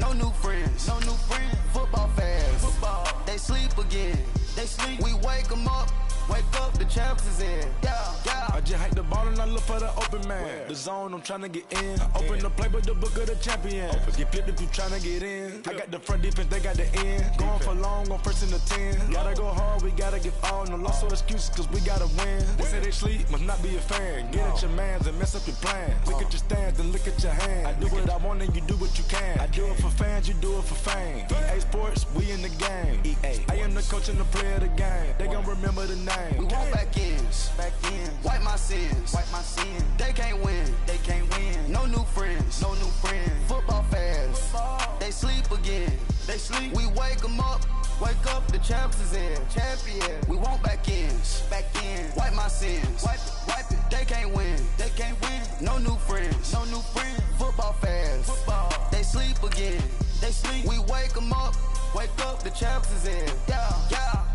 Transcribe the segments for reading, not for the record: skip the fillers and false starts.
No new friends. No new friends. Football fans. Football. They sleep again. They sleep. We wake them up. Wake up, the champs is in. Yeah, yeah. I just hike the ball and I look for the open man. Where? The zone, I'm trying to get in. Open the playbook, the book of the champion. Get flipped if you trying to get in. I got the front defense, they got the end. Going for long, on first in the 10. Gotta go hard, we gotta give all. No loss or excuses, cause we gotta win. They say they sleep, must not be a fan. Get at your mans and mess up your plans. Look at your stands and look at your hands. I do what I want and you do what you can. I do it for fans, you do it for fame. EA Sports, we in the game. EA. I am the coach and the player of the game. They gon' remember the name. We want back ends. Wipe my sins. They can't win. No new friends. Football fans. They sleep again. We wake them up. Wake up, the champs is in. Champion. We want back ends. Wipe my sins. Wipe it. They can't win. No new friends. Football fans. They sleep again. We wake them up. Wake up, the champs is in. Yeah, yeah.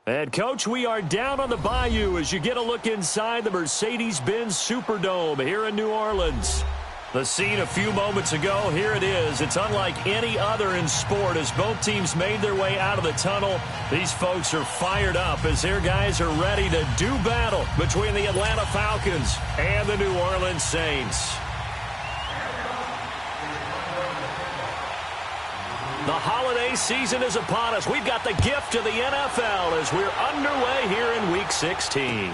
And, Coach, we are down on the bayou as you get a look inside the Mercedes-Benz Superdome here in New Orleans. The scene a few moments ago, here it is. It's unlike any other in sport as both teams made their way out of the tunnel. These folks are fired up as their guys are ready to do battle between the Atlanta Falcons and the New Orleans Saints. The holiday season is upon us. We've got the gift of the NFL as we're underway here in Week 16.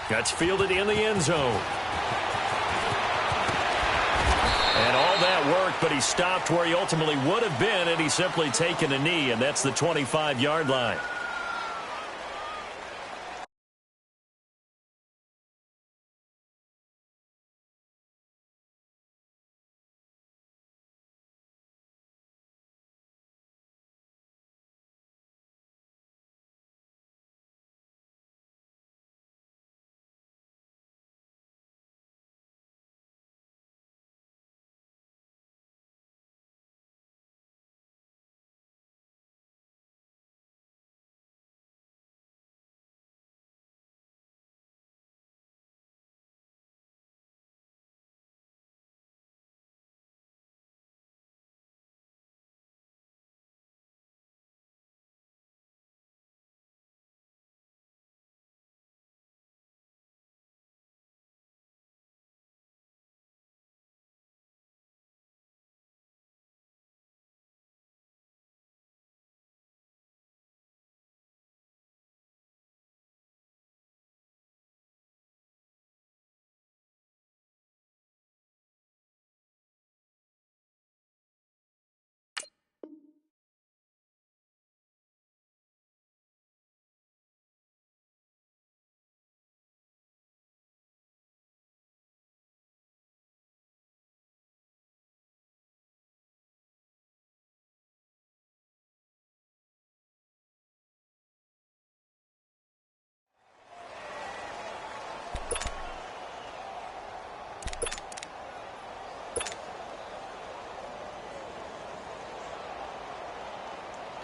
That's fielded in the end zone. And all that work, but he stopped where he ultimately would have been had he simply taken a knee, and that's the 25-yard line.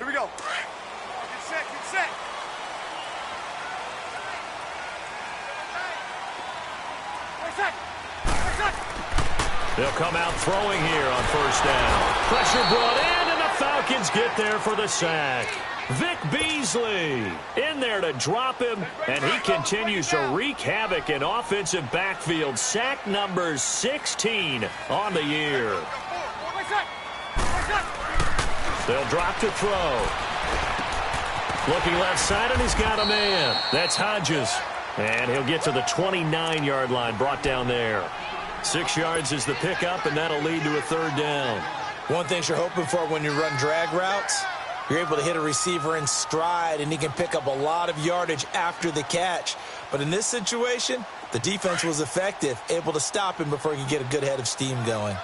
Here we go. Get set, get set. Wait a sec. They'll come out throwing here on first down. Pressure brought in, and the Falcons get there for the sack. Vic Beasley in there to drop him, and he continues to wreak havoc in offensive backfield. Sack number 16 on the year. They'll drop to throw. Looking left side, and he's got a man. That's Hodges. And he'll get to the 29-yard line, brought down there. 6 yards is the pickup, and that'll lead to a third down. One thing you're hoping for when you run drag routes, you're able to hit a receiver in stride, and he can pick up a lot of yardage after the catch. But in this situation, the defense was effective, able to stop him before he could get a good head of steam going.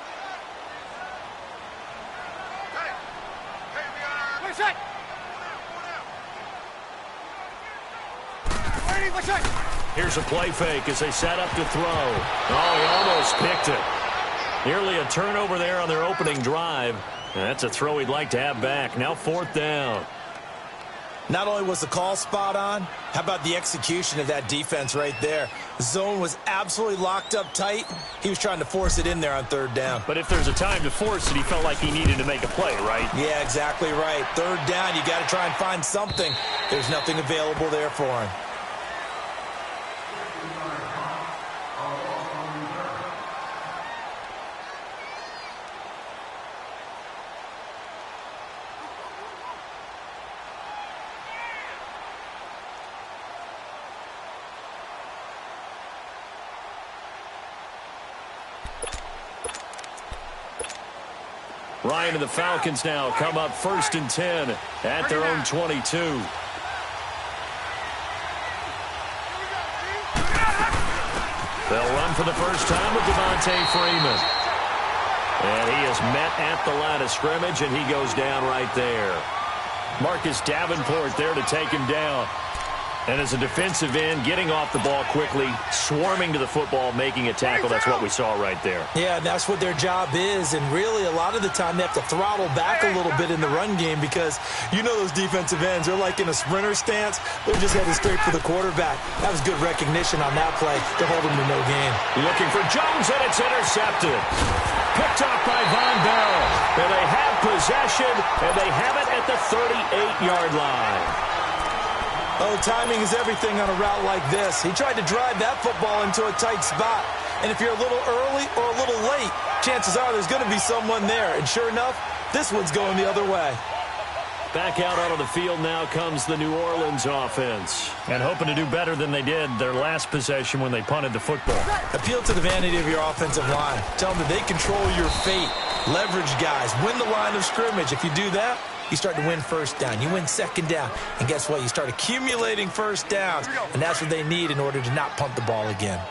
Here's a play fake as they set up to throw. Oh, he almost picked it. Nearly a turnover there on their opening drive. And that's a throw he'd like to have back. Now fourth down. Not only was the call spot on, how about the execution of that defense right there? The zone was absolutely locked up tight. He was trying to force it in there on third down. But if there's a time to force it, he felt like he needed to make a play, right? Yeah, exactly right. Third down, you got to try and find something. There's nothing available there for him. Ryan and the Falcons now come up 1st and 10 at their own 22. They'll run for the first time with Devontae Freeman. And he is met at the line of scrimmage, and he goes down right there. Marcus Davenport there to take him down. And as a defensive end, getting off the ball quickly, swarming to the football, making a tackle. That's what we saw right there. Yeah, that's what their job is. And really, a lot of the time, they have to throttle back a little bit in the run game because you know those defensive ends, they're like in a sprinter stance. They're just headed straight for the quarterback. That was good recognition on that play to hold him to no gain. Looking for Jones, and it's intercepted. Picked off by Von Bell. And they have possession, and they have it at the 38-yard line. Oh, timing is everything on a route like this. He tried to drive that football into a tight spot. And if you're a little early or a little late, chances are there's going to be someone there. And sure enough, this one's going the other way. Back out onto the field now comes the New Orleans offense. And hoping to do better than they did their last possession when they punted the football. Appeal to the vanity of your offensive line. Tell them that they control your fate. Leverage guys. Win the line of scrimmage. If you do that, you start to win first down. You win second down. And guess what? You start accumulating first downs. And that's what they need in order to not punt the ball again.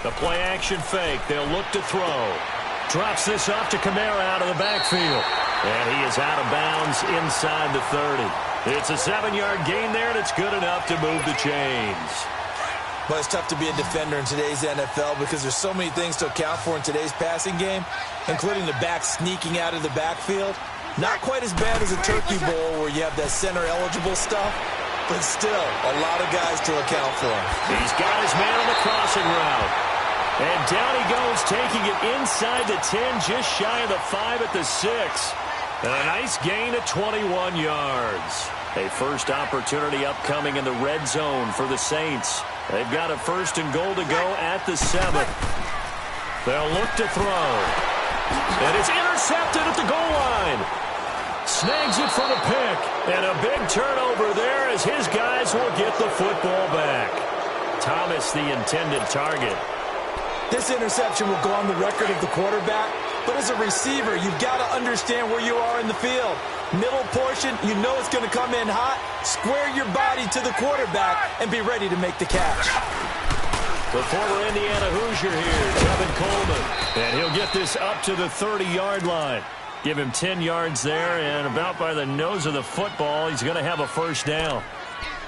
The play action fake. They'll look to throw. Drops this off to Kamara out of the backfield. And he is out of bounds inside the 30. It's a 7-yard gain there, and it's good enough to move the chains. Well, it's tough to be a defender in today's NFL because there's so many things to account for in today's passing game, including the back sneaking out of the backfield. Not quite as bad as a Turkey Bowl where you have that center-eligible stuff, but still a lot of guys to account for. He's got his man on the crossing route. And down he goes, taking it inside the 10, just shy of the 5 at the 6. And a nice gain of 21 yards. A first opportunity upcoming in the red zone for the Saints. They've got a 1st and goal to go at the 7. They'll look to throw. And it's intercepted at the goal line. Snags it for the pick. And a big turnover there as his guys will get the football back. Thomas, the intended target. This interception will go on the record of the quarterback, but as a receiver, you've got to understand where you are in the field. Middle portion, you know it's going to come in hot. Square your body to the quarterback and be ready to make the catch. The former Indiana Hoosier here, Kevin Coleman. And he'll get this up to the 30-yard line. Give him 10 yards there, and about by the nose of the football, he's going to have a first down.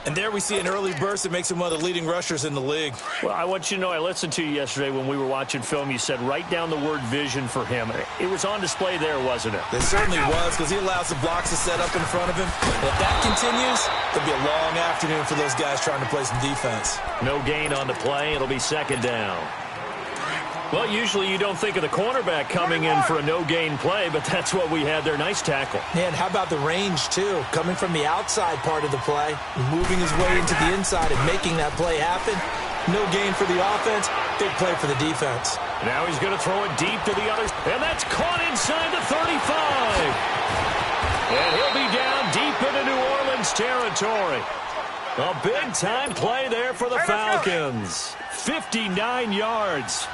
And there we see an early burst that makes him one of the leading rushers in the league. Well, I want you to know, I listened to you yesterday when we were watching film. You said write down the word vision for him. It was on display there, wasn't it? It certainly was, because he allows the blocks to set up in front of him. And if that continues, it'll be a long afternoon for those guys trying to play some defense. No gain on the play. It'll be second down. Well, usually you don't think of the cornerback coming in for a no-gain play, but that's what we had there. Nice tackle. Man, how about the range, too? Coming from the outside part of the play, moving his way into the inside and making that play happen. No gain for the offense, big play for the defense. Now he's going to throw it deep to the others, and that's caught inside the 35. And he'll be down deep into New Orleans territory. A big-time play there for the Falcons. 59 yards.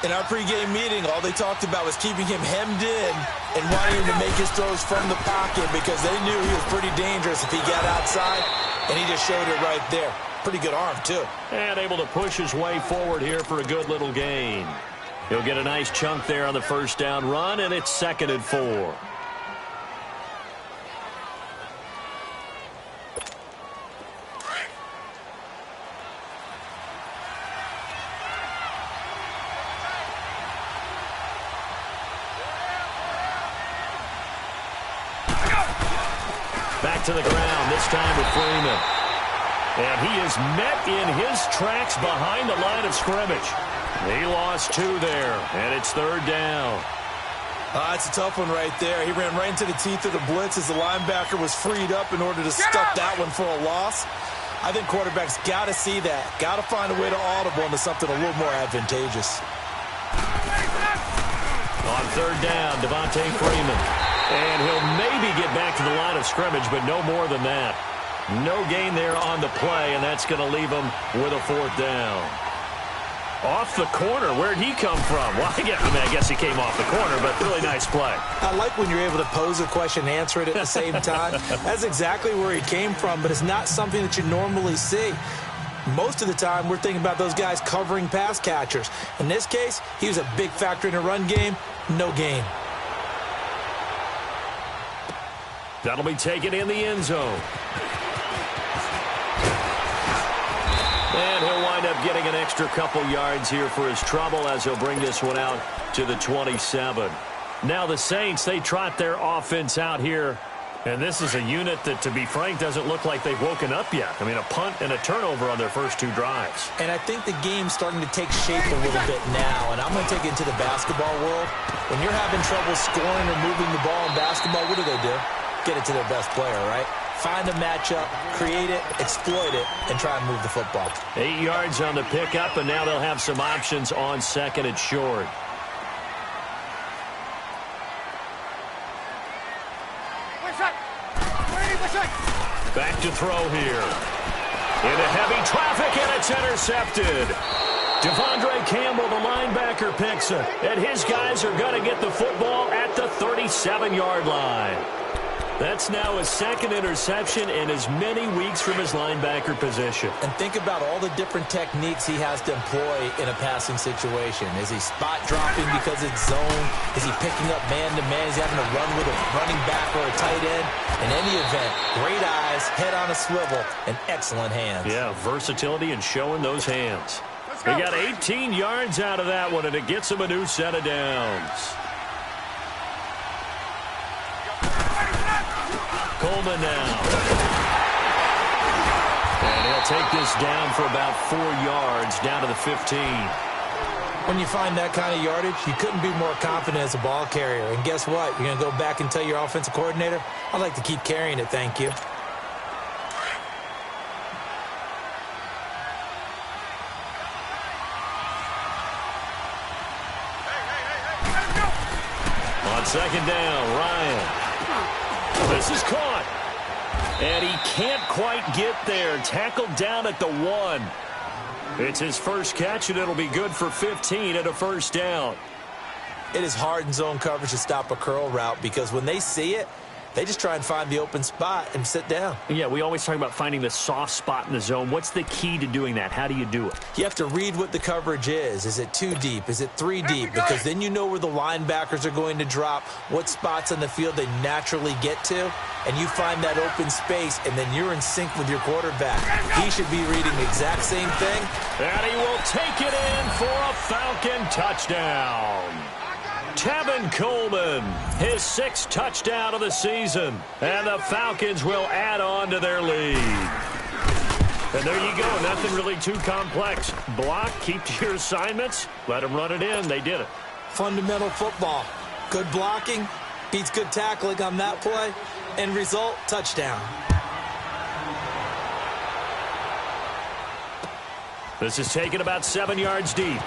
In our pregame meeting, all they talked about was keeping him hemmed in and wanting him to make his throws from the pocket because they knew he was pretty dangerous if he got outside, and he just showed it right there. Pretty good arm, too. And able to push his way forward here for a good little gain. He'll get a nice chunk there on the first down run, and it's 2nd and 4. Back to the ground, this time with Freeman. And he is met in his tracks behind the line of scrimmage. He lost 2 there, and it's 3rd down. It's a tough one right there. He ran right into the teeth of the blitz as the linebacker was freed up in order to stuff that one for a loss. I think quarterbacks got to see that. Got to find a way to audible into something a little more advantageous. On 3rd down, Devontae Freeman. And he'll maybe get back to the line of scrimmage, but no more than that. No gain there on the play, and that's going to leave him with a 4th down. Off the corner, where'd he come from? Well, I guess he came off the corner, but really nice play. I like when you're able to pose a question and answer it at the same time. That's exactly where he came from, but it's not something that you normally see. Most of the time, we're thinking about those guys covering pass catchers. In this case, he was a big factor in the run game. No gain. That'll be taken in the end zone. And he'll wind up getting an extra couple yards here for his trouble as he'll bring this one out to the 27. Now the Saints, they trot their offense out here. And this is a unit that, to be frank, doesn't look like they've woken up yet. I mean, a punt and a turnover on their first 2 drives. And I think the game's starting to take shape a little bit now. And I'm going to take it into the basketball world. When you're having trouble scoring or moving the ball in basketball, what do? Get it to their best player, right? Find a matchup, create it, exploit it, and try and move the football. 8 yards on the pickup, and now they'll have some options on 2nd and short. Back to throw here. Into heavy traffic, and it's intercepted. Devondre Campbell, the linebacker, picks it. And his guys are going to get the football at the 37-yard line. That's now his 2nd interception in as many weeks from his linebacker position. And think about all the different techniques he has to employ in a passing situation. Is he spot dropping because it's zone? Is he picking up man-to-man? Is he having to run with a running back or a tight end? In any event, great eyes, head on a swivel, and excellent hands. Yeah, versatility and showing those hands. They got 18 yards out of that one, and it gets him a new set of downs. Coleman now. And he'll take this down for about 4 yards, down to the 15. When you find that kind of yardage, you couldn't be more confident as a ball carrier. And guess what? You're going to go back and tell your offensive coordinator, I'd like to keep carrying it, thank you. On 2nd down, Ryan. This is caught. And he can't quite get there. Tackled down at the 1. It's his first catch, and it'll be good for 15 and a first down. It is hard in zone coverage to stop a curl route because when they see it, They just try and find the open spot and sit down. Yeah, we always talk about finding the soft spot in the zone. What's the key to doing that? How do you do it? You have to read what the coverage is. Is it 2 deep? Is it 3 deep? Because then you know where the linebackers are going to drop, what spots on the field they naturally get to, and you find that open space, and then you're in sync with your quarterback. He should be reading the exact same thing. And he will take it in for a Falcon touchdown. Tevin Coleman, his 6th touchdown of the season. And the Falcons will add on to their lead. And there you go. Nothing really too complex. Block, keep to your assignments, let them run it in. They did it. Fundamental football. Good blocking, beats good tackling on that play. End result, touchdown. This is taken about 7 yards deep.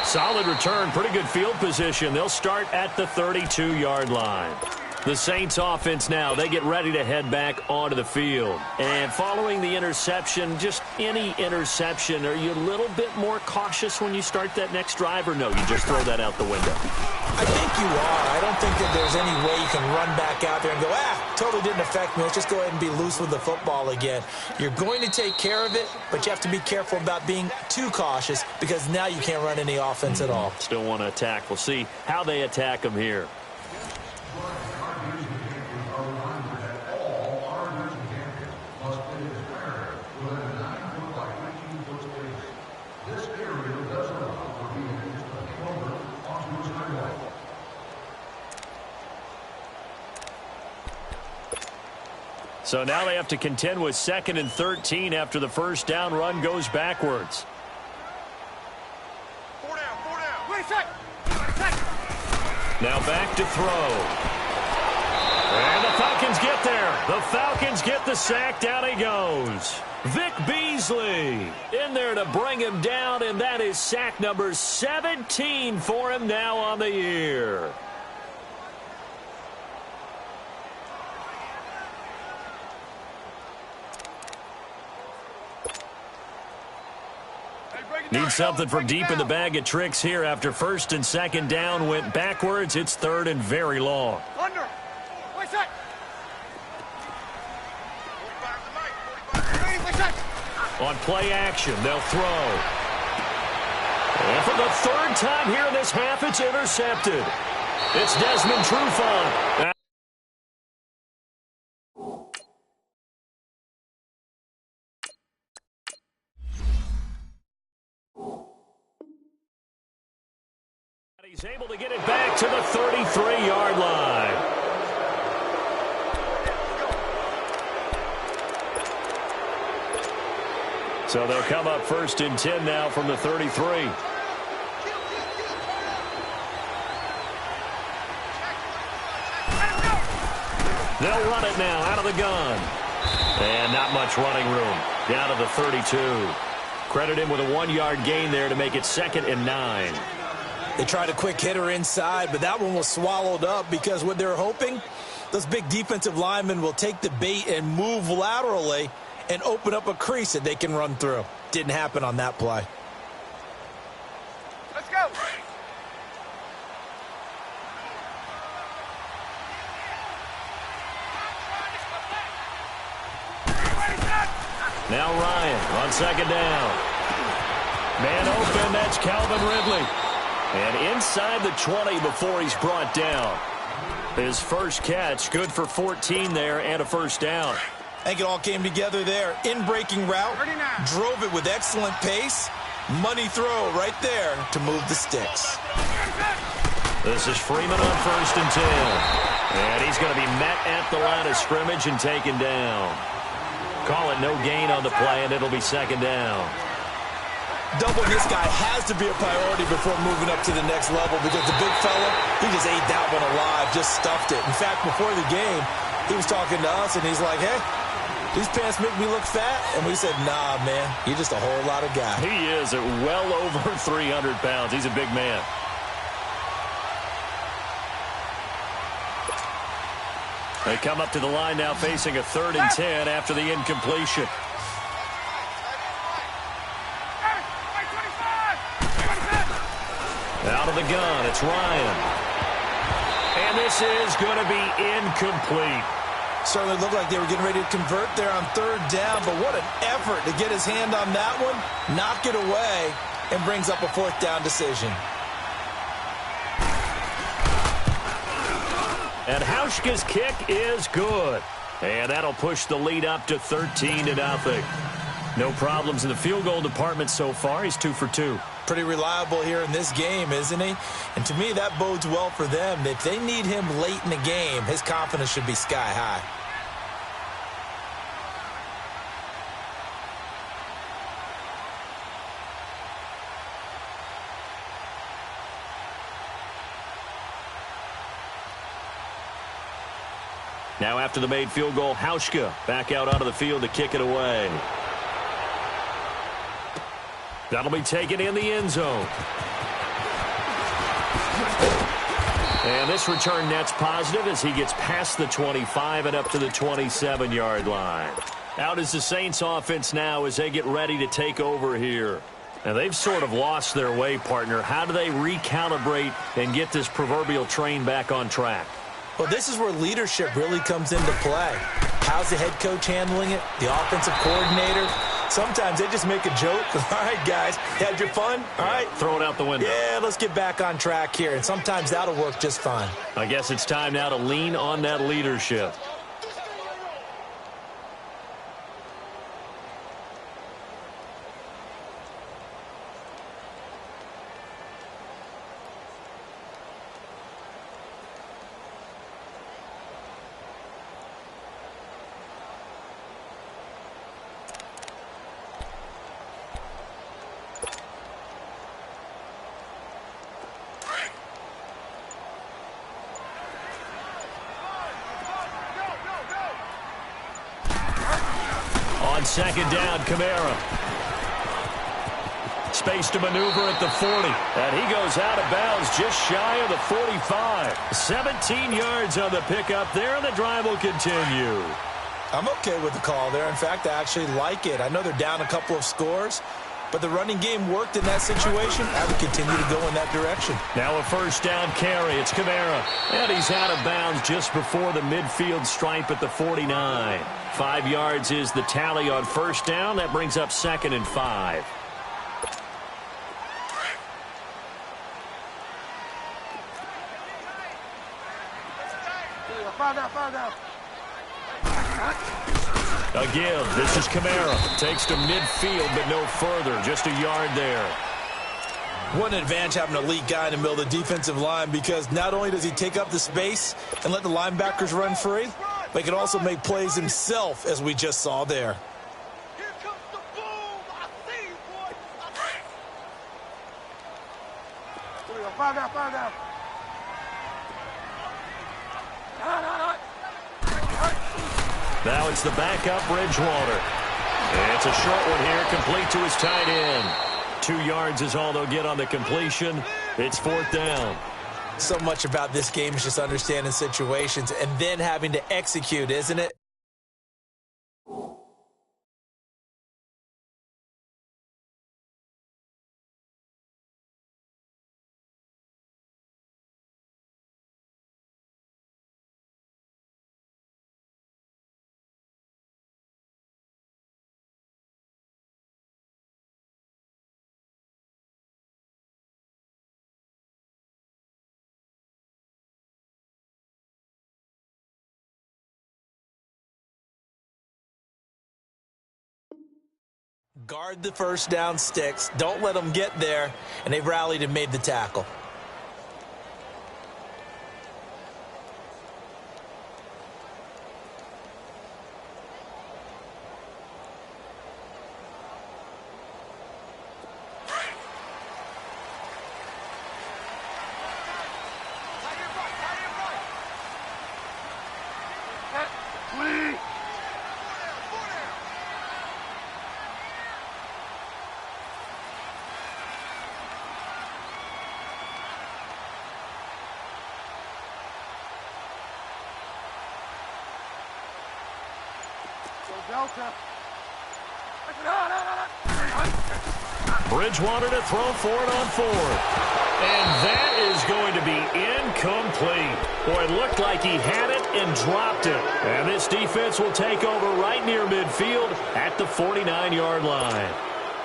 Solid return, pretty good field position. They'll start at the 32-yard line. The Saints offense now, they get ready to head back onto the field. And following the interception, just any interception, are you a little bit more cautious when you start that next drive, or no, you just throw that out the window? I think you are. I don't think that there's any way you can run back out there and go, totally didn't affect me. Let's just go ahead and be loose with the football again. You're going to take care of it, but you have to be careful about being too cautious because now you can't run any offense at all. Still want to attack. We'll see how they attack them here. So now they have to contend with 2nd and 13 after the first down run goes backwards. 4 down, 4 down. Wait a sec. Now back to throw. And the Falcons get there. The Falcons get the sack. Down he goes. Vic Beasley in there to bring him down, and that is sack number 17 for him now on the year. Need something from deep in the bag of tricks here after 1st and 2nd down went backwards. It's 3rd and very long. Under. Wait a sec. 45 On play action, they'll throw. And for the 3rd time here in this half, it's intercepted. It's Desmond Trufant. He's able to get it back to the 33-yard line. So they'll come up 1st and 10 now from the 33. They'll run it now out of the gun. And not much running room. Down to the 32. Credit him with a 1-yard gain there to make it 2nd and 9. They tried a quick hitter inside, but that one was swallowed up because what they're hoping, those big defensive linemen will take the bait and move laterally and open up a crease that they can run through. Didn't happen on that play. Let's go. Now Ryan on 2nd down. Man open, that's Calvin Ridley. And inside the 20 before he's brought down. His first catch, good for 14 there and a 1st down. I think it all came together there. In-breaking route, drove it with excellent pace. Money throw right there to move the sticks. This is Freeman on 1st and 10. And he's going to be met at the line of scrimmage and taken down. Call it no gain on the play, and it'll be 2nd down. Doubling this guy has to be a priority before moving up to the next level because the big fella, he just ate that one alive, just stuffed it. In fact, before the game, he was talking to us, and he's like, hey, these pants make me look fat. And we said, nah, man, you're just a whole lot of guy. He is at well over 300 pounds. He's a big man. They come up to the line now facing a 3rd and 10 after the incompletion. Out of the gun, it's Ryan. And this is going to be incomplete. Certainly looked like they were getting ready to convert there on third down, but what an effort to get his hand on that one, knock it away, and brings up a fourth down decision. And Hauschka's kick is good. And that'll push the lead up to 13-0. No problems in the field goal department so far. He's 2 for 2. Pretty reliable here in this game, isn't he? And to me, that bodes well for them. If they need him late in the game, his confidence should be sky high. Now after the made field goal, Hauschka back out onto the field to kick it away. That'll be taken in the end zone. And this return net's positive as he gets past the 25 and up to the 27-yard line. Out is the Saints offense now as they get ready to take over here. And they've sort of lost their way, partner. How do they recalibrate and get this proverbial train back on track? Well, this is where leadership really comes into play. How's the head coach handling it? The offensive coordinator? Sometimes they just make a joke. All right, guys, had your fun? All right. Throw it out the window. Yeah, let's get back on track here. And sometimes that'll work just fine. I guess it's time now to lean on that leadership. Second down, Kamara. Space to maneuver at the 40. And he goes out of bounds just shy of the 45. 17 yards on the pickup there, and the drive will continue. I'm okay with the call there. In fact, I actually like it. I know they're down a couple of scores, but the running game worked in that situation. I would continue to go in that direction. Now a first down carry. It's Kamara. And he's out of bounds just before the midfield stripe at the 49. 5 yards is the tally on first down. That brings up 2nd and 5. Again, this is Kamara. Takes to midfield, but no further. Just a yard there. What an advantage having an elite guy in the middle of the defensive line, because not only does he take up the space and let the linebackers run free, but he can also make plays himself, as we just saw there. Here comes the boom. I see you, boy. Here we go. Five down. Now it's the backup, Bridgewater. And it's a short one here, complete to his tight end. 2 yards is all they'll get on the completion. It's 4th down. So much about this game is just understanding situations and then having to execute, isn't it? Guard the first down sticks. Don't let them get there. And they've rallied and made the tackle. Bridgewater to throw for it on 4th. And that is going to be incomplete. Boy, it looked like he had it and dropped it. And this defense will take over right near midfield at the 49-yard line.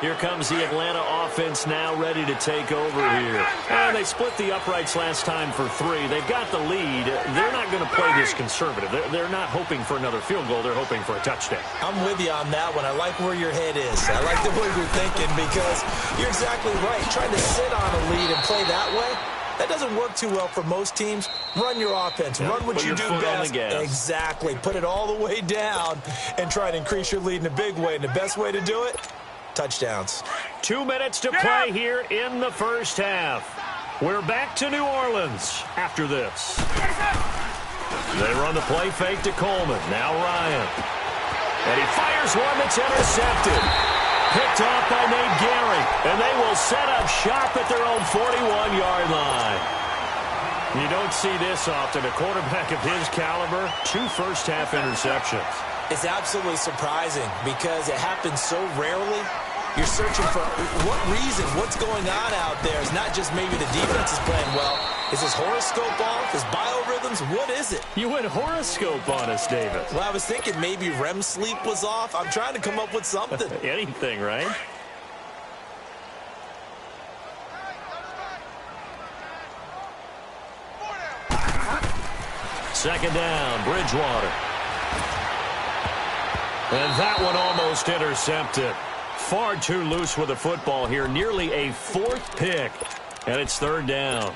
Here comes the Atlanta offense now ready to take over here. And they split the uprights last time for 3. They've got the lead. They're not going to play this conservative. They're not hoping for another field goal. They're hoping for a touchdown. I'm with you on that one. I like where your head is. I like the way you're thinking because you're exactly right. Trying to sit on a lead and play that way, that doesn't work too well for most teams. Run your offense. Run what you do best. Exactly. Put it all the way down and try to increase your lead in a big way. And the best way to do it, touchdowns. 2 minutes to play here in the first half. We're back to New Orleans after this. They run the play fake to Coleman. Now Ryan. And he fires one that's intercepted. Picked off by Nate Gehring. And they will set up shop at their own 41-yard line. You don't see this often. A quarterback of his caliber, 2 first-half interceptions. It's absolutely surprising because it happens so rarely. You're searching for what reason, what's going on out there. It's not just maybe the defense is playing well. Is his horoscope off? His biorhythms? What is it? You went horoscope on us, David. Well, I was thinking maybe REM sleep was off. I'm trying to come up with something. Anything, right? Second down, Bridgewater. And that one almost intercepted. Far too loose with the football here. Nearly a 4th pick. And it's 3rd down.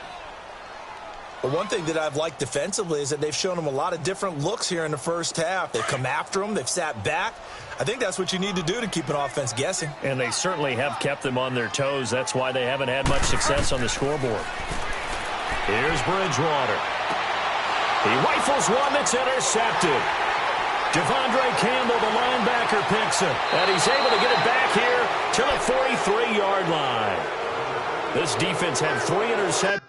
Well, one thing that I've liked defensively is that they've shown him a lot of different looks here in the first half. They've come after him. They've sat back. I think that's what you need to do to keep an offense guessing. And they certainly have kept them on their toes. That's why they haven't had much success on the scoreboard. Here's Bridgewater. He rifles one that's intercepted. Devondre Campbell, the linebacker, picks it. And he's able to get it back here to the 43-yard line. This defense had 3 interceptions.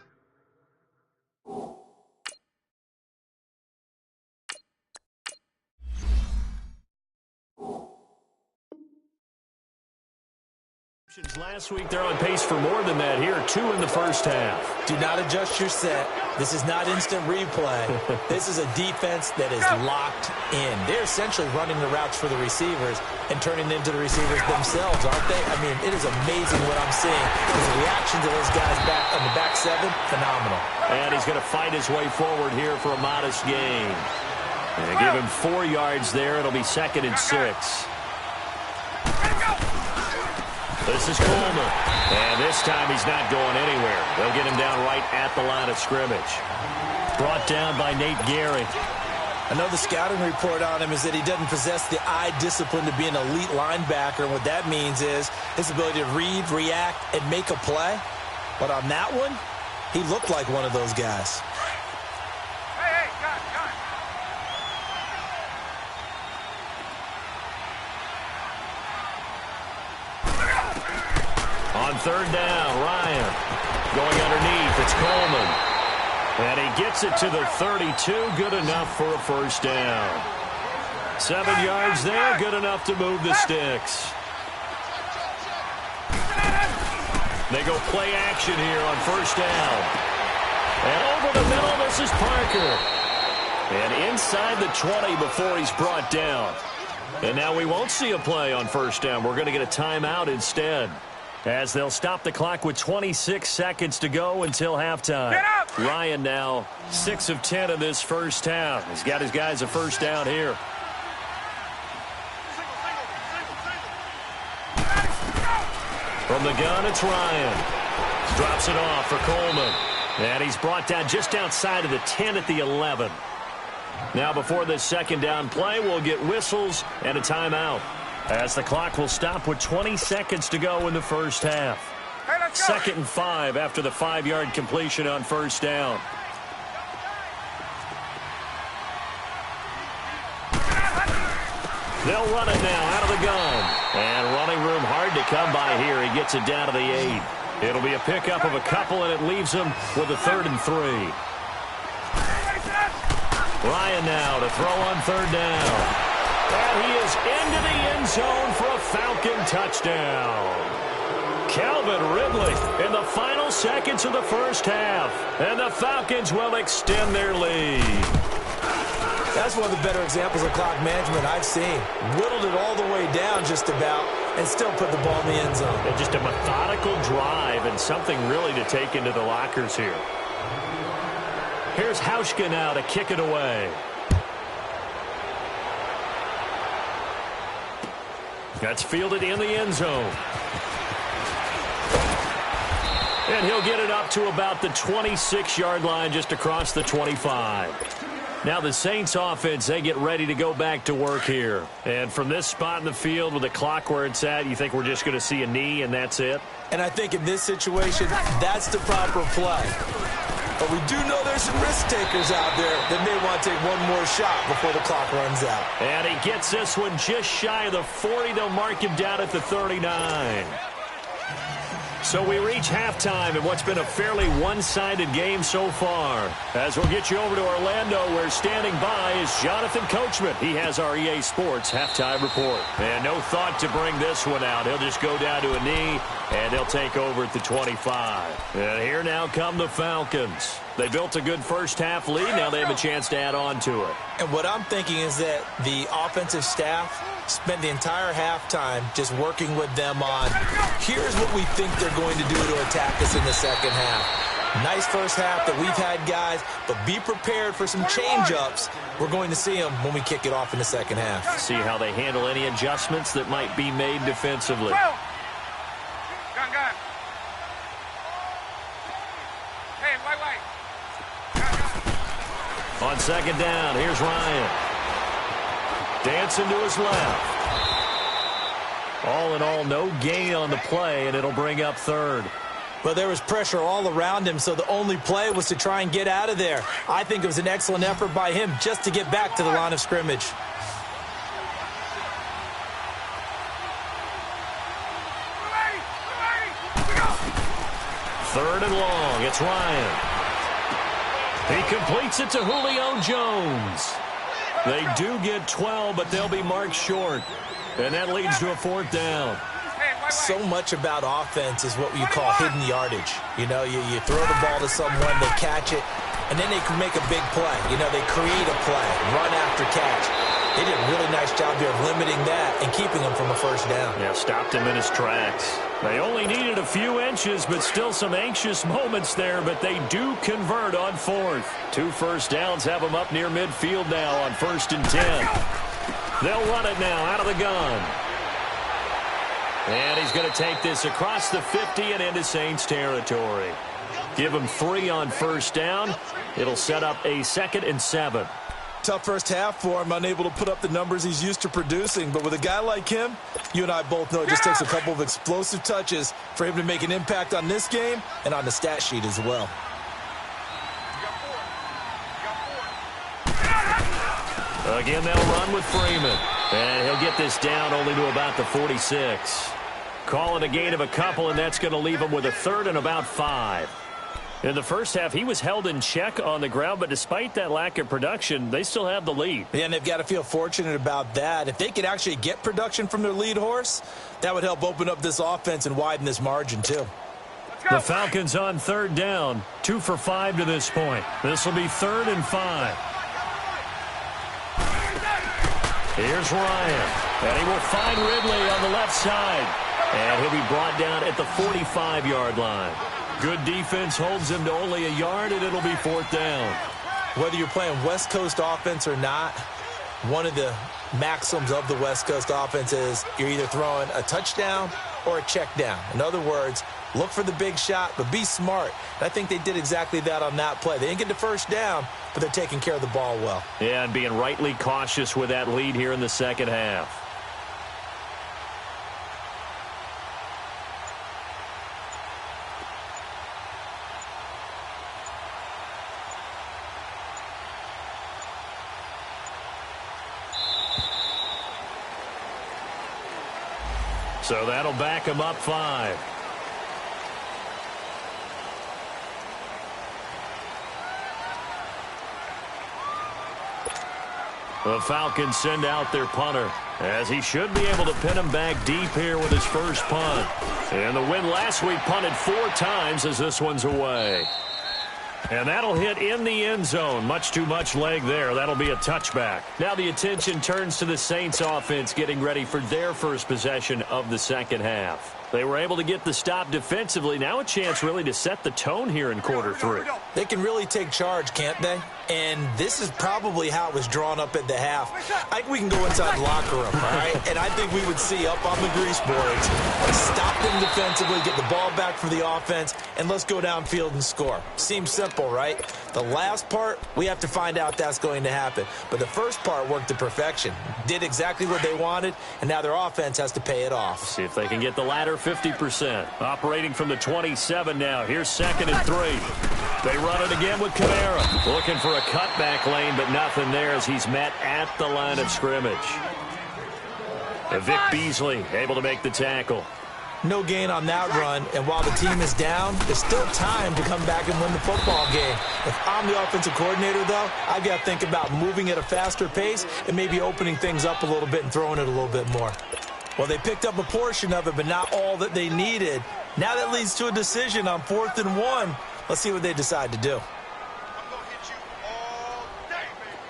Last week, they're on pace for more than that here. 2 in the first half. Do not adjust your set. This is not instant replay. This is a defense that is locked in. They're essentially running the routes for the receivers and turning into the receivers themselves, aren't they? I mean, it is amazing what I'm seeing. The reaction to those guys back on the back 7, phenomenal. And he's going to fight his way forward here for a modest gain. And they give him 4 yards there. It'll be 2nd and 6. This is Coleman. And this time he's not going anywhere. They'll get him down right at the line of scrimmage. Brought down by Nate Gehring. I know the scouting report on him is that he doesn't possess the eye discipline to be an elite linebacker. And what that means is his ability to read, react, and make a play. But on that one, he looked like one of those guys. On 3rd down, Ryan going underneath. It's Coleman. And he gets it to the 32. Good enough for a first down. 7 yards there. Good enough to move the sticks. They go play action here on first down. And over the middle, this is Parker. And inside the 20 before he's brought down. And now we won't see a play on first down. We're going to get a timeout instead, as they'll stop the clock with 26 seconds to go until halftime. Ryan now 6 of 10 in this first half. He's got his guys a first down here. From the gun, it's Ryan. Drops it off for Coleman. And he's brought down just outside of the 10 at the 11. Now before this second down play, we'll get whistles and a timeout, as the clock will stop with 20 seconds to go in the first half. 2nd and 5 after the 5-yard completion on first down. They'll run it now out of the gun. And running room hard to come by here. He gets it down to the 8. It'll be a pickup of a couple, and it leaves him with a 3rd and 3. Ryan now to throw on 3rd down. And he is into the end zone for a Falcon touchdown. Calvin Ridley in the final seconds of the first half. And the Falcons will extend their lead. That's one of the better examples of clock management I've seen. Whittled it all the way down just about and still put the ball in the end zone. And just a methodical drive and something really to take into the lockers here. Here's Hauschka now to kick it away. That's fielded in the end zone. And he'll get it up to about the 26-yard line, just across the 25. Now the Saints offense, they get ready to go back to work here. And from this spot in the field with the clock where it's at, you think we're just going to see a knee and that's it? And I think in this situation, that's the proper play. But we do know there's some risk takers out there that may want to take one more shot before the clock runs out. And he gets this one just shy of the 40. They'll mark him down at the 39. So we reach halftime in what's been a fairly one-sided game so far. As we'll get you over to Orlando, where standing by is Jonathan Coachman. He has our EA Sports halftime report. And no thought to bring this one out. He'll just go down to a knee, and he'll take over at the 25. And here now come the Falcons. They built a good first-half lead. Now they have a chance to add on to it. And what I'm thinking is that the offensive staff spent the entire halftime just working with them on, here's what we think they're going to do to attack us in the second half. Nice first half that we've had, guys, but be prepared for some change-ups. We're going to see them when we kick it off in the second half. See how they handle any adjustments that might be made defensively. Gun. Hey, white. On second down, here's Ryan. Dancing to his left. All in all, no gain on the play, and it'll bring up third. But there was pressure all around him, so the only play was to try and get out of there. I think it was an excellent effort by him just to get back to the line of scrimmage. Third and long, it's Ryan. He completes it to Julio Jones. They do get 12, but they'll be marked short. And that leads to a fourth down. So much about offense is what you call hidden yardage. You know, you throw the ball to someone, they catch it, and then they can make a big play. You know, they create a play, run after catch. They did a really nice job here of limiting that and keeping him from a first down. Yeah, stopped him in his tracks. They only needed a few inches, but still some anxious moments there, but they do convert on fourth. 2 first downs have them up near midfield now on 1st and 10. They'll run it now out of the gun. And he's going to take this across the 50 and into Saints territory. Give him 3 on first down. It'll set up a 2nd and 7. Tough first half for him, unable to put up the numbers he's used to producing. But with a guy like him, you and I both know it just takes a couple of explosive touches for him to make an impact on this game and on the stat sheet as well. Again, they'll run with Freeman. And he'll get this down only to about the 46. Call it a gain of a couple, and that's going to leave him with a 3rd and about 5. In the first half, he was held in check on the ground, but despite that lack of production, they still have the lead. Yeah, and they've got to feel fortunate about that. If they could actually get production from their lead horse, that would help open up this offense and widen this margin, too. The Falcons on 3rd down, 2 for 5 to this point. This will be 3rd and 5. Here's Ryan, and he will find Ridley on the left side. And he'll be brought down at the 45-yard line. Good defense holds him to only a yard, and it'll be 4th down. Whether you're playing West Coast offense or not, one of the maxims of the West Coast offense is you're either throwing a touchdown or a check down. In other words, look for the big shot, but be smart. And I think they did exactly that on that play. They didn't get the first down, but they're taking care of the ball well. Yeah, and being rightly cautious with that lead here in the second half. So that'll back him up 5. The Falcons send out their punter. as he should be able to pin him back deep here with his first punt. And the win last week punted 4 times as this one's away. And that'll hit in the end zone. Much too much leg there. That'll be a touchback. Now the attention turns to the Saints offense getting ready for their first possession of the second half. They were able to get the stop defensively. Now a chance really to set the tone here in quarter 3. They can really take charge, can't they? And this is probably how it was drawn up at the half. I think we can go inside the locker room, all right? And I think we would see up on the grease boards, stop them defensively, get the ball back for the offense, and let's go downfield and score. Seems simple, right? The last part, we have to find out that's going to happen. But the first part worked to perfection. Did exactly what they wanted, and now their offense has to pay it off. See if they can get the latter 50%. Operating from the 27 now. Here's 2nd and 3. They run it again with Kamara. Looking for a cutback lane, but nothing there as he's met at the line of scrimmage. Vic Beasley able to make the tackle. No gain on that run, and while the team is down, there's still time to come back and win the football game. If I'm the offensive coordinator, though, I've got to think about moving at a faster pace and maybe opening things up a little bit and throwing it a little bit more. Well, they picked up a portion of it, but not all that they needed. Now that leads to a decision on 4th and 1. Let's see what they decide to do.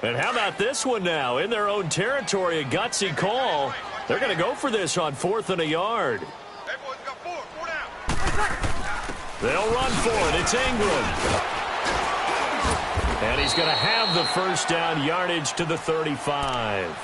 And how about this one now? In their own territory, a gutsy call. They're going to go for this on 4th and a yard. They'll run for it. It's Ingram. And he's going to have the first down, yardage to the 35.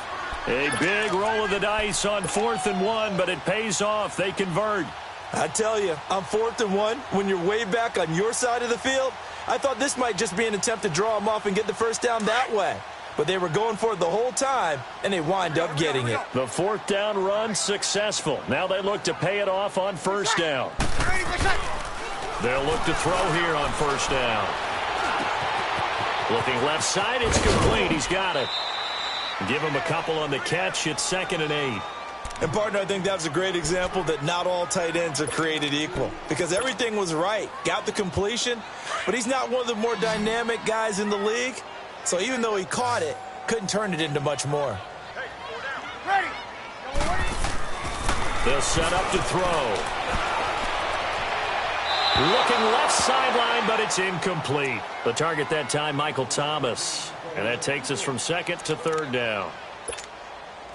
A big roll of the dice on 4th and 1, but it pays off. They convert. I tell you, on 4th and 1, when you're way back on your side of the field, I thought this might just be an attempt to draw them off and get the first down that way. But they were going for it the whole time, and they wind up getting it. The 4th down run successful. Now they look to pay it off on 1st down. They'll look to throw here on 1st down. Looking left side, it's complete. He's got it. Give him a couple on the catch. It's 2nd and 8. And, partner, I think that was a great example that not all tight ends are created equal. Because everything was right. Got the completion, but he's not one of the more dynamic guys in the league. So even though he caught it, couldn't turn it into much more. They'll set up to throw. Looking left sideline, but it's incomplete. The target that time, Michael Thomas. And that takes us from 2nd to 3rd down.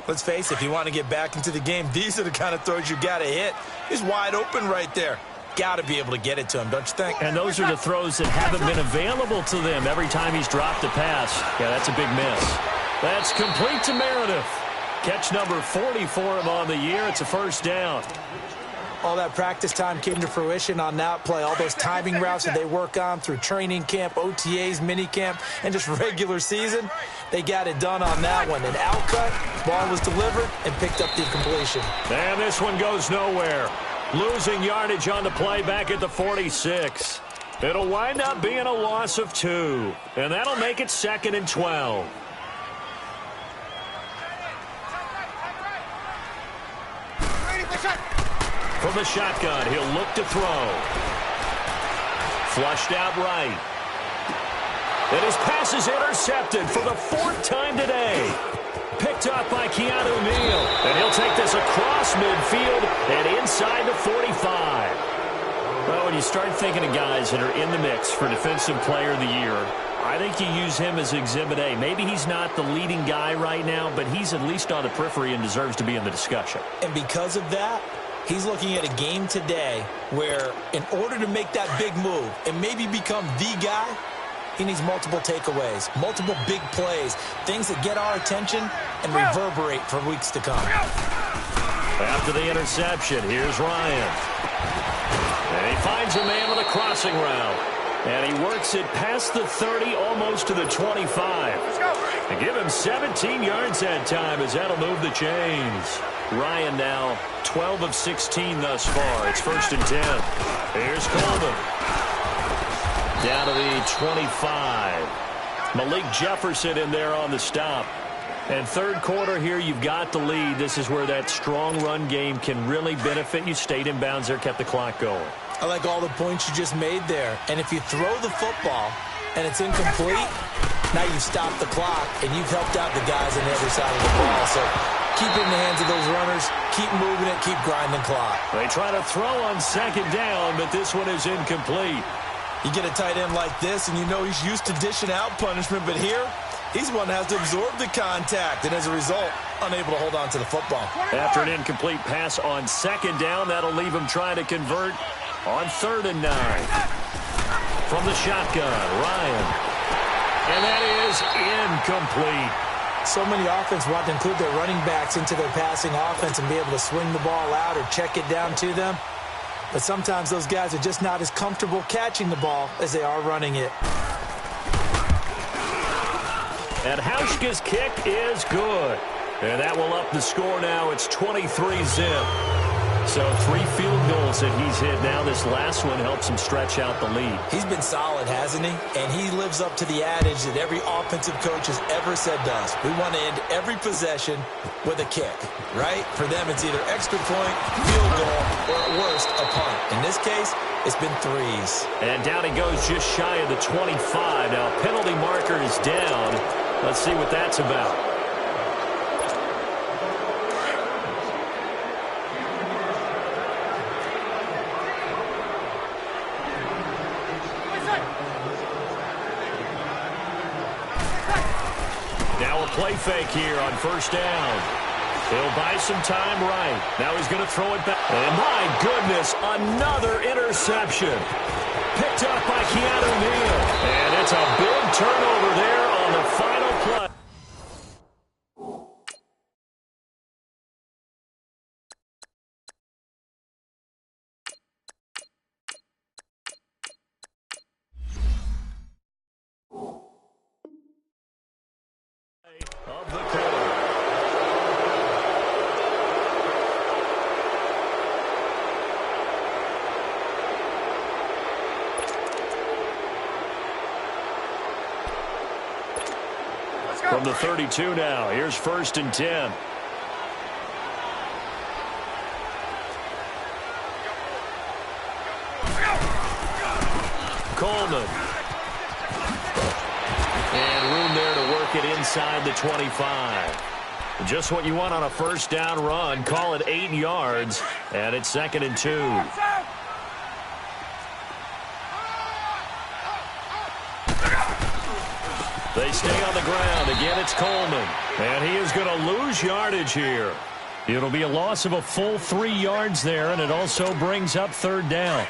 Let's face it, if you want to get back into the game, these are the kind of throws you got to hit. He's wide open right there. Got to be able to get it to him, don't you think? And those are the throws that haven't been available to them every time he's dropped a pass. Yeah, that's a big miss. That's complete to Meredith. Catch number 40 for him on the year. It's a 1st down. All that practice time came to fruition on that play. All those timing routes that they work on through training camp, OTAs, minicamp, and just regular season, they got it done on that one. An outcut, ball was delivered, and picked up the completion. And this one goes nowhere. Losing yardage on the play back at the 46. It'll wind up being a loss of 2. And that'll make it 2nd and 12. From the shotgun, he'll look to throw. Flushed out right. And his pass is intercepted for the 4th time today. Picked up by Keanu Neal. And he'll take this across midfield and inside the 45. Well, when you start thinking of guys that are in the mix for Defensive Player of the Year, I think you use him as Exhibit A. Maybe he's not the leading guy right now, but he's at least on the periphery and deserves to be in the discussion. And because of that, he's looking at a game today where in order to make that big move and maybe become the guy, he needs multiple takeaways, multiple big plays, things that get our attention and reverberate for weeks to come. After the interception, here's Ryan. And he finds a man with a crossing route. And he works it past the 30, almost to the 25. And give him 17 yards that time as that'll move the chains. Ryan now 12 of 16 thus far. It's 1st and 10. Here's Coleman. Down to the 25. Malik Jefferson in there on the stop. And 3rd quarter here, you've got the lead. This is where that strong run game can really benefit you. Stayed in bounds there, kept the clock going. I like all the points you just made there. And if you throw the football and it's incomplete, now you've stopped the clock and you've helped out the guys on the other side of the ball. So Keep it in the hands of those runners. Keep moving it. Keep grinding clock. They try to throw on second down, but this one is incomplete. You get a tight end like this, and you know he's used to dishing out punishment, but here, he's one that has to absorb the contact, and as a result, unable to hold on to the football. After an incomplete pass on second down, that'll leave him trying to convert on 3rd and 9. From the shotgun, Ryan. And that is incomplete. So many offenses want to include their running backs into their passing offense and be able to swing the ball out or check it down to them. But sometimes those guys are just not as comfortable catching the ball as they are running it. And Hauschka's kick is good. And that will up the score now. It's 23-zip. So 3 field goals that he's hit now. This last one helps him stretch out the lead. He's been solid, hasn't he? And he lives up to the adage that every offensive coach has ever said to us. We want to end every possession with a kick, right? For them, it's either extra point, field goal, or at worst, a punt. In this case, it's been 3s. And down he goes just shy of the 25. Now, penalty marker is down. Let's see what that's about. Now a play fake here on 1st down. He'll buy some time right. Now he's going to throw it back. And my goodness, another interception. Picked up by Keanu Neal. And it's a big turnover there on the final play. Of the quarter. From the 32 now, here's 1st and 10. Coleman. And room there to work it inside the 25. Just what you want on a 1st down run. Call it 8 yards, and it's 2nd and 2. They stay on the ground. Again, it's Coleman. And he is going to lose yardage here. It'll be a loss of a full 3 yards there, and it also brings up 3rd down.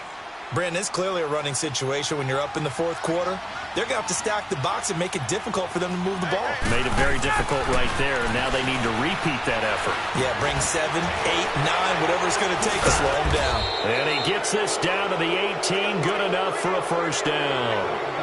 Brandon, it's clearly a running situation when you're up in the 4th quarter. They're going to have to stack the box and make it difficult for them to move the ball. Made it very difficult right there. Now they need to repeat that effort. Yeah, bring 7, 8, 9, whatever it's going to take to slow him down. And he gets this down to the 18. Good enough for a 1st down.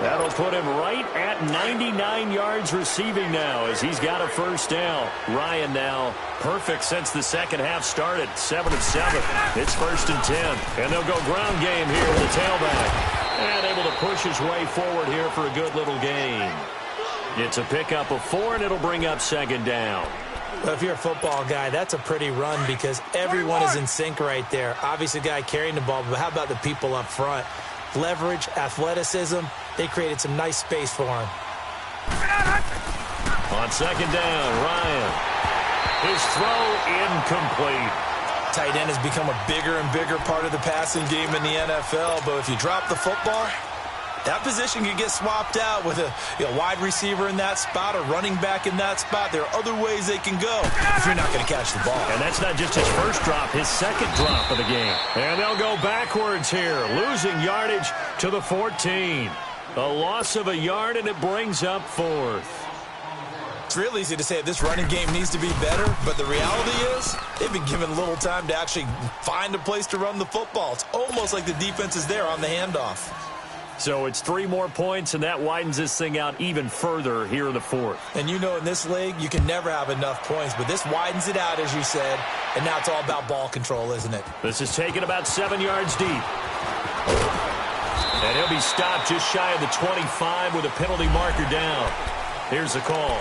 That'll put him right at 99 yards receiving now as he's got a 1st down. Ryan now perfect since the second half started. 7 of 7. It's 1st and 10. And they'll go ground game here with the tailback. And able to push his way forward here for a good little gain. It's a pickup of 4, and it'll bring up 2nd down. Well, if you're a football guy, that's a pretty run because everyone is in sync right there. Obviously, the guy carrying the ball, but how about the people up front? Leverage, athleticism, they created some nice space for him. On 2nd down, Ryan. His throw incomplete. Tight end has become a bigger and bigger part of the passing game in the NFL, but if you drop the football, that position can get swapped out with a wide receiver in that spot, a running back in that spot. There are other ways they can go if you're not going to catch the ball. And that's not just his first drop, his second drop of the game. And they'll go backwards here, losing yardage to the 14. A loss of a yard, and it brings up 4th. It's real easy to say this running game needs to be better, but the reality is they've been given little time to actually find a place to run the football. It's almost like the defense is there on the handoff. So it's 3 more points, and that widens this thing out even further here in the 4th. And you know in this league, you can never have enough points, but this widens it out, as you said, and now it's all about ball control, isn't it? This is taken about 7 yards deep. And he'll be stopped just shy of the 25 with a penalty marker down. Here's the call.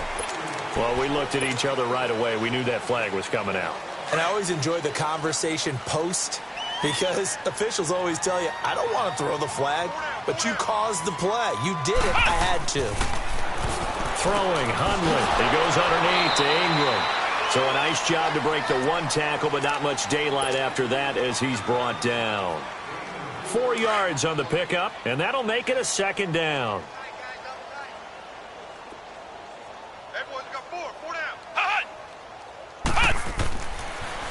Well, we looked at each other right away. We knew that flag was coming out. And I always enjoy the conversation post because officials always tell you, I don't want to throw the flag, but you caused the play. You did it. I had to. Throwing, Hundley. He goes underneath to Ingram. So a nice job to break the one tackle, but not much daylight after that as he's brought down. 4 yards on the pickup, and that'll make it a second down.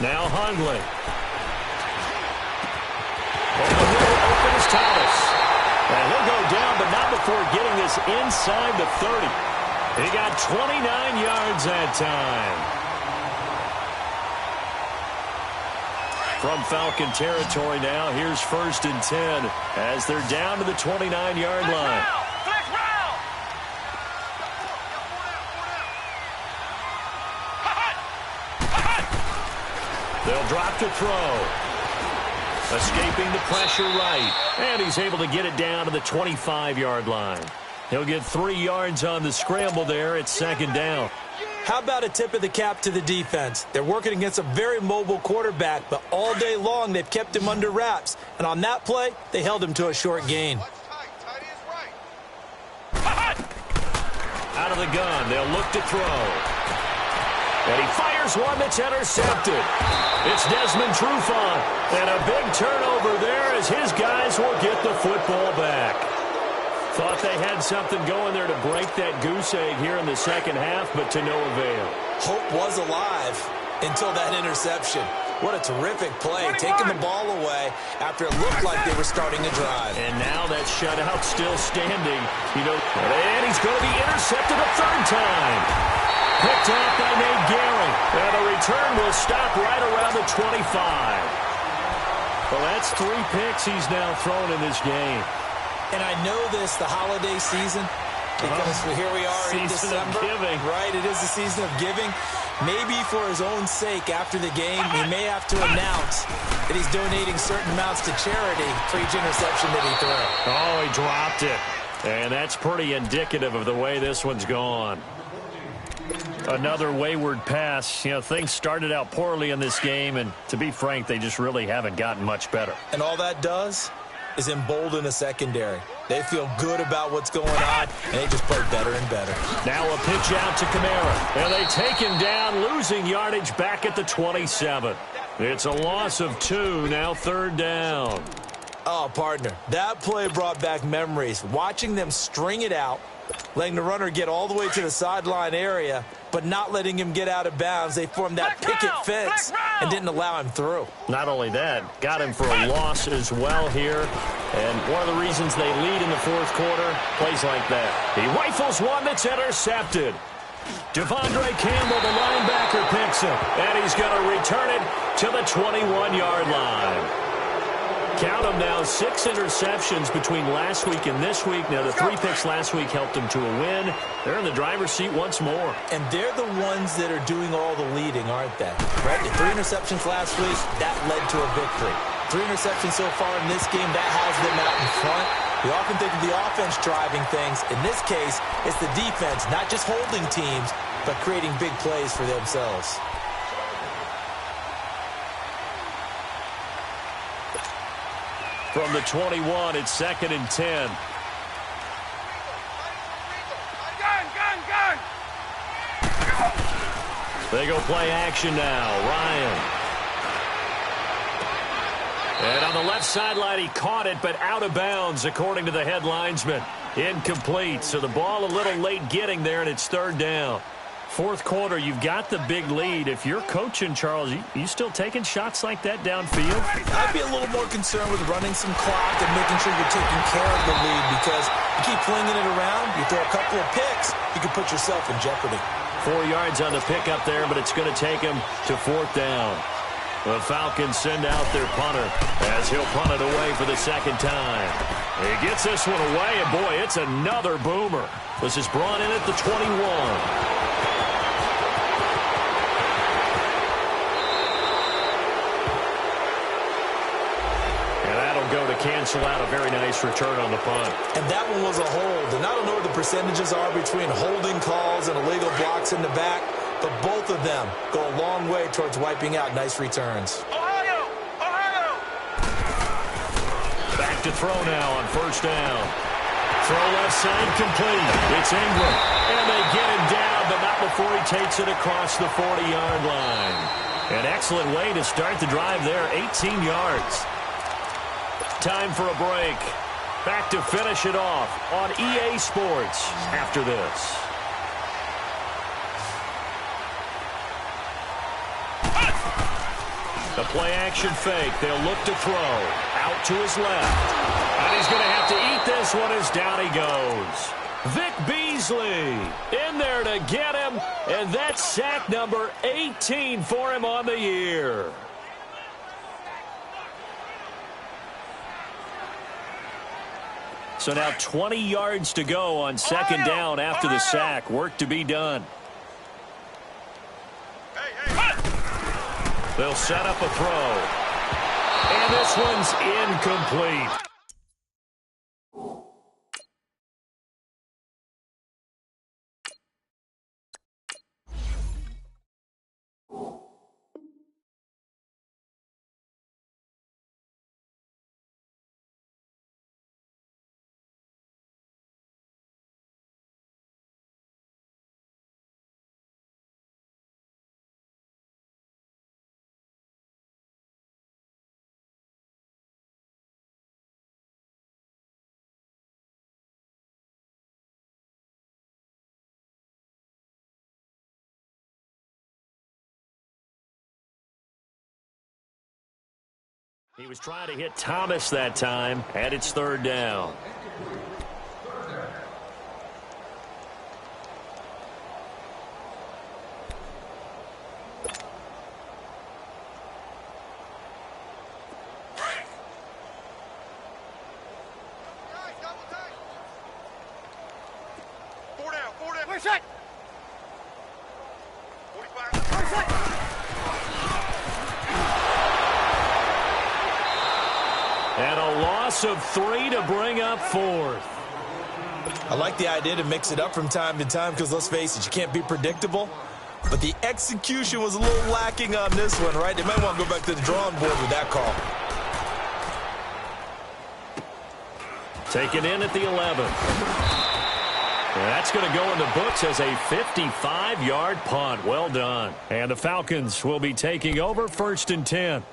Now Hundley. Over the middle, open is Thomas. And he'll go down, but not before getting this inside the 30. He got 29 yards that time. From Falcon territory now, here's 1st and 10 as they're down to the 29-yard line. They'll drop to throw. Escaping the pressure right. And he's able to get it down to the 25-yard line. He'll get 3 yards on the scramble there. It's 2nd down. How about a tip of the cap to the defense? They're working against a very mobile quarterback, but all day long they've kept him under wraps. And on that play, they held him to a short gain. Out of the gun, they'll look to throw. And he fires one that's intercepted. It's Desmond Trufant. And a big turnover there as his guys will get the football back. Thought they had something going there to break that goose egg here in the second half, but to no avail. Hope was alive until that interception. What a terrific play, taking the ball away after it looked like they were starting to drive. And now that shutout still standing. And he's going to be intercepted a 3rd time. Picked off by Nate Gehring. And the return will stop right around the 25. Well, that's 3 picks he's now thrown in this game. And I know this, the holiday season, because here we are in December. Season of giving. Right, it is the season of giving. Maybe for his own sake after the game, he may have to announce that he's donating certain amounts to charity for each interception that he threw. Oh, he dropped it. And that's pretty indicative of the way this one's gone. Another wayward pass. Things started out poorly in this game, and to be frank, they just really haven't gotten much better. And all that does is embolden a secondary. They feel good about what's going on, and they just play better and better. Now a pitch out to Kamara. And they take him down, losing yardage back at the 27. It's a loss of 2, now 3rd down. Oh, partner, that play brought back memories. Watching them string it out, letting the runner get all the way to the sideline area, but not letting him get out of bounds. They formed that picket fence and didn't allow him through. Not only that, got him for a loss as well here. And one of the reasons they lead in the 4th quarter, plays like that. He rifles one that's intercepted. Devondre Campbell, the linebacker, picks him. And he's going to return it to the 21-yard line. Count them now, 6 interceptions between last week and this week. Now, the 3 picks last week helped them to a win. They're in the driver's seat once more. And they're the ones that are doing all the leading, aren't they? Right? The 3 interceptions last week, that led to a victory. 3 interceptions so far in this game, that has them out in front. We often think of the offense driving things. In this case, it's the defense, not just holding teams, but creating big plays for themselves. From the 21, it's 2nd and 10. They go play action now. Ryan. And on the left sideline, he caught it, but out of bounds, according to the head linesman. Incomplete, so the ball a little late getting there, and it's 3rd down. 4th quarter, you've got the big lead. If you're coaching, Charles, you still taking shots like that downfield? I'd be a little more concerned with running some clock and making sure you're taking care of the lead, because you keep flinging it around, you throw a couple of picks, you can put yourself in jeopardy. 4 yards on the pickup there, but it's going to take him to 4th down. The Falcons send out their punter as he'll punt it away for the 2nd time. He gets this one away, and boy, it's another boomer. This is brought in at the 21. Go to cancel out a very nice return on the punt. And that one was a hold. And I don't know what the percentages are between holding calls and illegal blocks in the back, but both of them go a long way towards wiping out nice returns. Ohio! Ohio! Back to throw now on 1st down. Throw left side complete. It's Ingram. And they get him down, but not before he takes it across the 40-yard line. An excellent way to start the drive there, 18 yards. Time for a break. Back to finish it off on EA Sports after this. The play-action fake. They'll look to throw. Out to his left. And he's going to have to eat this one as down he goes. Vic Beasley in there to get him. And that's sack number 18 for him on the year. So now 20 yards to go on second down after the sack. Work to be done. They'll set up a throw. And this one's incomplete. He was trying to hit Thomas that time, and it's third down. And a loss of 3 to bring up fourth. I like the idea to mix it up from time to time because, let's face it, you can't be predictable. But the execution was a little lacking on this one, right? They might want to go back to the drawing board with that call. Taken in at the 11. That's going to go in the books as a 55-yard punt. Well done. And the Falcons will be taking over 1st and 10.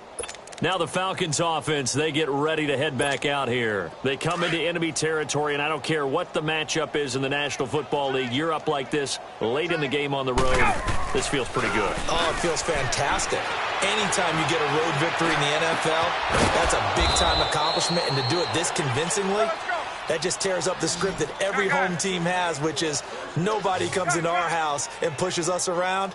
Now the Falcons offense, they get ready to head back out here. They come into enemy territory, and I don't care what the matchup is in the National Football League. You're up like this late in the game on the road. This feels pretty good. Oh, it feels fantastic. Anytime you get a road victory in the NFL, that's a big-time accomplishment, and to do it this convincingly, that just tears up the script that every home team has, which is nobody comes into our house and pushes us around.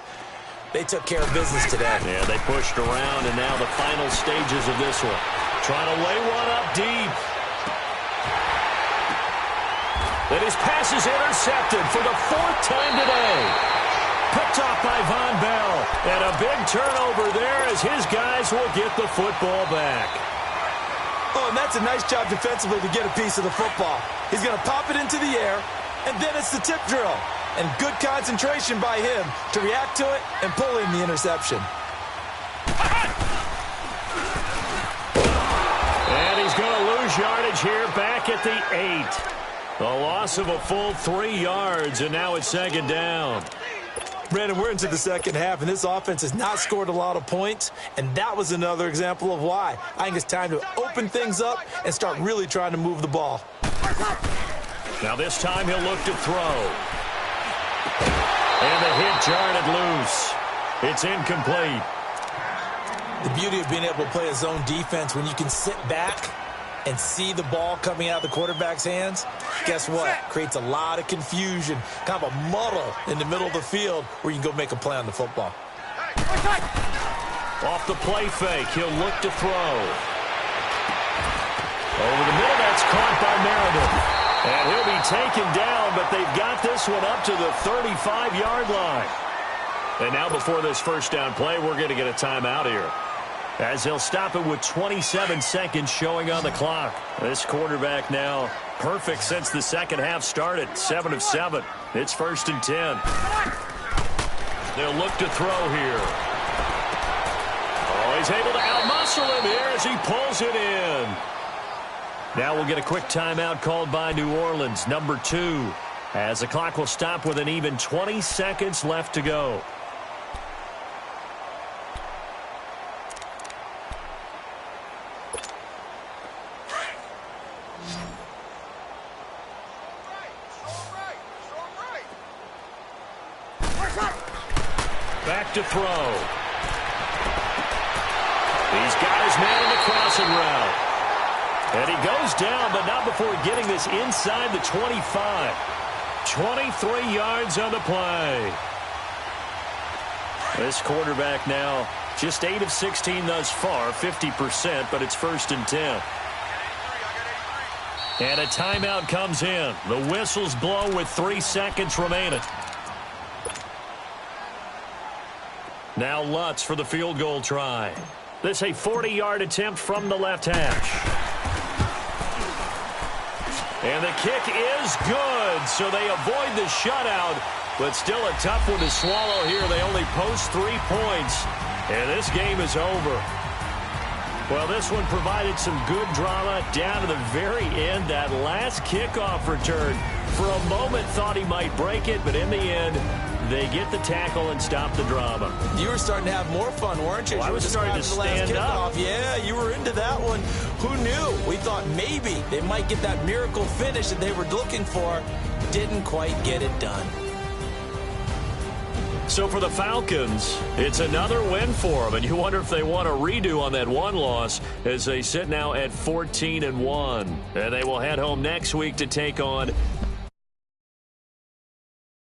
They took care of business today. Yeah, they pushed around, and now the final stages of this one. Trying to lay one up deep. Then his pass is intercepted for the 4th time today. Picked off by Von Bell. And a big turnover there as his guys will get the football back. Oh, and that's a nice job defensively to get a piece of the football. He's going to pop it into the air, and then it's the tip drill. And good concentration by him to react to it and pull in the interception. And he's going to lose yardage here back at the 8. A loss of a full 3 yards, and now it's second down. Brandon, we're into the second half, and this offense has not scored a lot of points, and that was another example of why. I think it's time to open things up and start really trying to move the ball. Now this time he'll look to throw. And the hit jarred it loose. It's incomplete. The beauty of being able to play a zone defense when you can sit back and see the ball coming out of the quarterback's hands, guess what? Creates a lot of confusion, kind of a muddle in the middle of the field where you can go make a play on the football. Off the play fake, he'll look to throw. Over the middle, that's caught by Meredith. And he'll be taken down, but they've got this one up to the 35-yard line. And now before this first down play, we're going to get a timeout here, as he'll stop it with 27 seconds showing on the clock. This quarterback now perfect since the second half started, 7 of 7. It's 1st and 10. They'll look to throw here. Oh, he's able to outmuscle him here as he pulls it in. Now we'll get a quick timeout called by New Orleans, number 2. as the clock will stop with an even 20 seconds left to go. Back to throw. He's got his man in the crossing route. And he goes down, but not before getting this inside the 25. 23 yards on the play. This quarterback now just 8 of 16 thus far, 50%, but it's 1st and 10. And a timeout comes in. The whistles blow with 3 seconds remaining. Now Lutz for the field goal try. This a 40-yard attempt from the left hash. And the kick is good, so they avoid the shutout, but still a tough one to swallow here. They only post 3 points, and this game is over. Well, this one provided some good drama down to the very end. That last kickoff return, for a moment thought he might break it, but in the end, they get the tackle and stop the drama. You were starting to have more fun, weren't you? Well, I was starting to stand up. Yeah, you were into that one. Who knew? We thought maybe they might get that miracle finish that they were looking for. Didn't quite get it done. So for the Falcons, it's another win for them, and you wonder if they want a redo on that one loss as they sit now at 14-1. And they will head home next week to take on